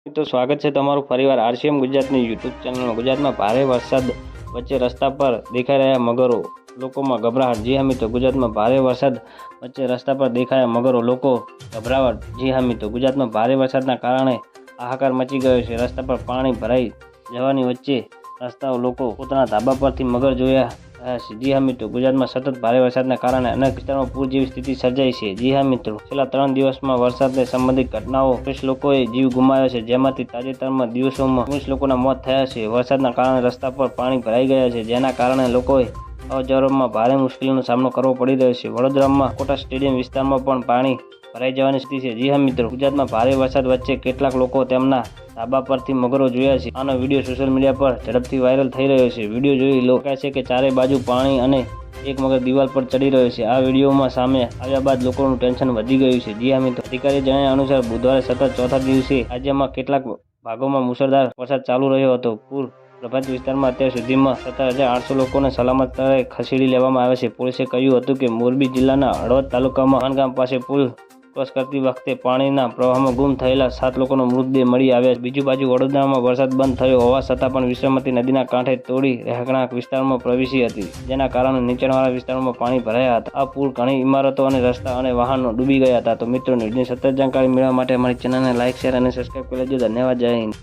તો સ્વાગત છે તમારું ફરીવાર આરસીએમ ગુજરાતની યુટ્યુબ ચેનલમાં। ગુજરાતમાં ભારે વરસાદ વચ્ચે રસ્તા પર દેખાઈ રહ્યા મગરો, લોકોમાં ગભરાટ। જી હા મિત્રો, ગુજરાતમાં ભારે વરસાદ વચ્ચે રસ્તા પર દેખાયા મગરો, લોકો ગભરાટ। જી હા મિત્રો, ગુજરાતમાં ભારે વરસાદના કારણે હાહાકાર મચી ગયો છે। રસ્તા પર પાણી ભરાઈ જવાની વચ્ચે રસ્તાઓ લોકો પોતાના ધાબા પરથી મગર જોયા રહ્યા છે। જી હા મિત્રો, ગુજરાતમાં સતત ભારે વરસાદના કારણે અનેક વિસ્તારોમાં પૂર જેવી સ્થિતિ સર્જાઈ છે। જી હા મિત્રો, છેલ્લા 3 દિવસમાં વરસાદને સંબંધિત ઘટનાઓ 30 લોકોએ જીવ ગુમાવ્યો છે, જેમાંથી તાજેતરના દિવસોમાં 19 લોકોના મોત થયા છે। વરસાદના કારણે રસ્તા પર પાણી ભરાઈ ગયા છે, જેના કારણે લોકોએ અવરજવરમાં ભારે મુશ્કેલીનો સામનો કરવો પડી રહ્યો છે। વડોદરામાં કોટા સ્ટેડિયમ વિસ્તારમાં પણ પાણી ભરાઈ જવાની સ્થિતિ છે। જી હા મિત્રો, ગુજરાતમાં ભારે વરસાદ વચ્ચે કેટલાક લોકો તેમના ધાબા પરથી મગરો જોયા છે। આનો વિડીયો સોશિયલ મીડિયા પર ઝડપથી વાયરલ થઈ રહ્યો છે। વિડીયો જોઈ લોકો કહે છે કે ચારે બાજુ પાણી અને એક મગર દિવાલ પર ચડી રહ્યો છે। આ વિડીયોમાં સામે આવ્યા બાદ લોકોનું ટેન્શન વધી ગયું છે। જી હા મિત્રો, અધિકારીએ જણાવ્યા અનુસાર બુધવારે સતત ચોથા દિવસે રાજ્યમાં કેટલાક ભાગોમાં મુશળધાર વરસાદ ચાલુ રહ્યો હતો। પૂર પ્રભાવિત વિસ્તારમાં અત્યાર સુધીમાં 17,800 લોકોને સલામત સ્થળે ખસેડી લેવામાં આવ્યા છે। પોલીસે કહ્યું હતું કે મોરબી જિલ્લાના હળવદ તાલુકામાં માનગામ પાસે પુલ ક્રોસ કરતી વખતે પાણીના પ્રવાહમાં ગુમ થયેલા 7 લોકોનો મૃતદેહ મળી આવ્યા છે। બીજી બાજુ વડોદરામાં વરસાદ બંધ થયો હોવા છતાં પણ વિશ્રામતી નદીના કાંઠે તોડી રહેણાંક વિસ્તારોમાં પ્રવેશી હતી, જેના કારણે નીચાણવાળા વિસ્તારોમાં પાણી ભરાયા હતા। આ પૂર ઘણી ઇમારતો અને રસ્તા અને વાહનો ડૂબી ગયા હતા। તો મિત્રો, ન્યૂઝની સતત જાણકારી મેળવવા માટે અમારી ચેનલને લાઇક, શેર અને સબસ્ક્રાઇબ કરી લેજો। ધન્યવાદ। જય હિન્દ।